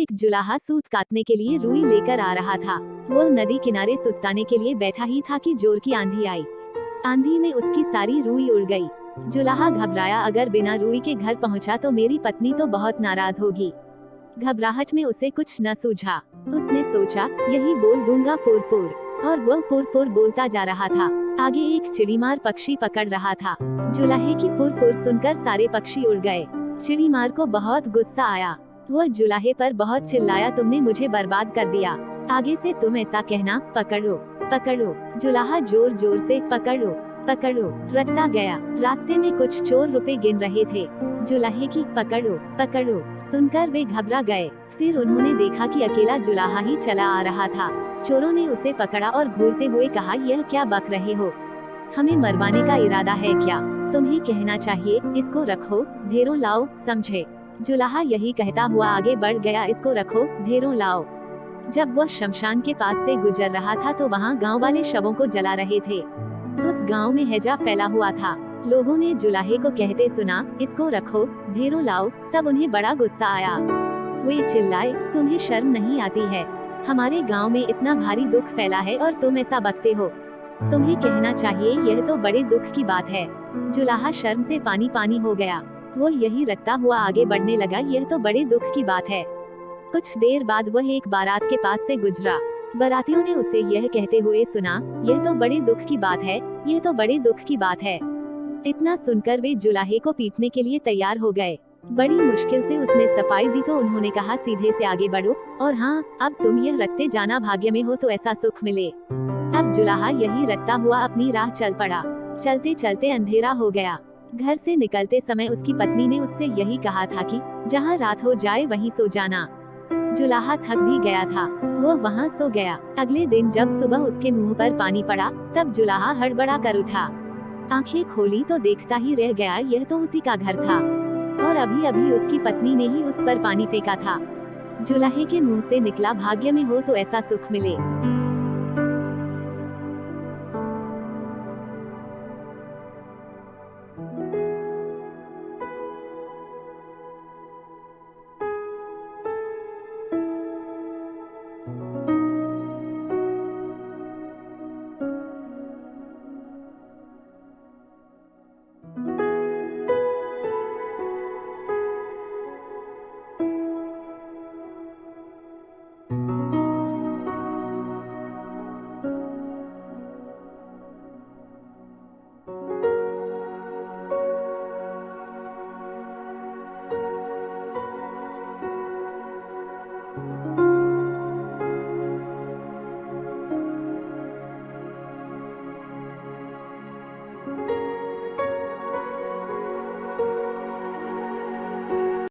एक जुलाहा सूत काटने के लिए रुई लेकर आ रहा था। वह नदी किनारे सुस्ताने के लिए बैठा ही था कि जोर की आंधी आई। आंधी में उसकी सारी रुई उड़ गई। जुलाहा घबराया, अगर बिना रुई के घर पहुंचा तो मेरी पत्नी तो बहुत नाराज होगी। घबराहट में उसे कुछ न सूझा। उसने सोचा, यही बोल दूंगा फुर फुर, और वह फुर फुर बोलता जा रहा था। आगे एक चिड़ीमार पक्षी पकड़ रहा था। जुलाहे की फुर फुर सुनकर सारे पक्षी उड़ गए। चिड़ीमार को बहुत गुस्सा आया। वह जुलाहे पर बहुत चिल्लाया, तुमने मुझे बर्बाद कर दिया। आगे से तुम ऐसा कहना, पकड़ो पकड़ो। जुलाहा जोर जोर से पकड़ो पकड़ो रटता गया। रास्ते में कुछ चोर रुपए गिन रहे थे। जुलाहे की पकड़ो पकड़ो सुनकर वे घबरा गए। फिर उन्होंने देखा कि अकेला जुलाहा ही चला आ रहा था। चोरों ने उसे पकड़ा और घूरते हुए कहा, यह क्या बक रहे हो? हमें मरवाने का इरादा है क्या? तुम्हें कहना चाहिए, इसको रखो, ढेरों लाओ, समझे? जुलाहा यही कहता हुआ आगे बढ़ गया, इसको रखो, ढेरों लाओ। जब वह शमशान के पास से गुजर रहा था तो वहाँ गांव वाले शवों को जला रहे थे। उस गांव में हैजा फैला हुआ था। लोगों ने जुलाहे को कहते सुना, इसको रखो, ढेरों लाओ। तब उन्हें बड़ा गुस्सा आया। वे चिल्लाए, तुम्हें शर्म नहीं आती है? हमारे गांव में इतना भारी दुख फैला है और तुम ऐसा बकते हो। तुम्हें कहना चाहिए, यह तो बड़े दुख की बात है। जुलाहा शर्म से पानी पानी हो गया। वो यही रखता हुआ आगे बढ़ने लगा, यह तो बड़े दुख की बात है। कुछ देर बाद वह एक बारात के पास से गुजरा। बारातियों ने उसे यह कहते हुए सुना, यह तो बड़े दुख की बात है, यह तो बड़े दुख की बात है। इतना सुनकर वे जुलाहे को पीटने के लिए तैयार हो गए। बड़ी मुश्किल से उसने सफाई दी तो उन्होंने कहा, सीधे से आगे बढ़ो, और हाँ, अब तुम यह रखते जाना, भाग्य में हो तो ऐसा सुख मिले। अब जुलाहा यही रखता हुआ अपनी राह चल पड़ा। चलते चलते अंधेरा हो गया। घर से निकलते समय उसकी पत्नी ने उससे यही कहा था कि जहाँ रात हो जाए वहीं सो जाना। जुलाहा थक भी गया था, वो वहाँ सो गया। अगले दिन जब सुबह उसके मुंह पर पानी पड़ा, तब जुलाहा हड़बड़ा कर उठा। आंखें खोली तो देखता ही रह गया, यह तो उसी का घर था, और अभी अभी उसकी पत्नी ने ही उस पर पानी फेंका था। जुलाहे के मुंह से निकला, भाग्य में हो तो ऐसा सुख मिले।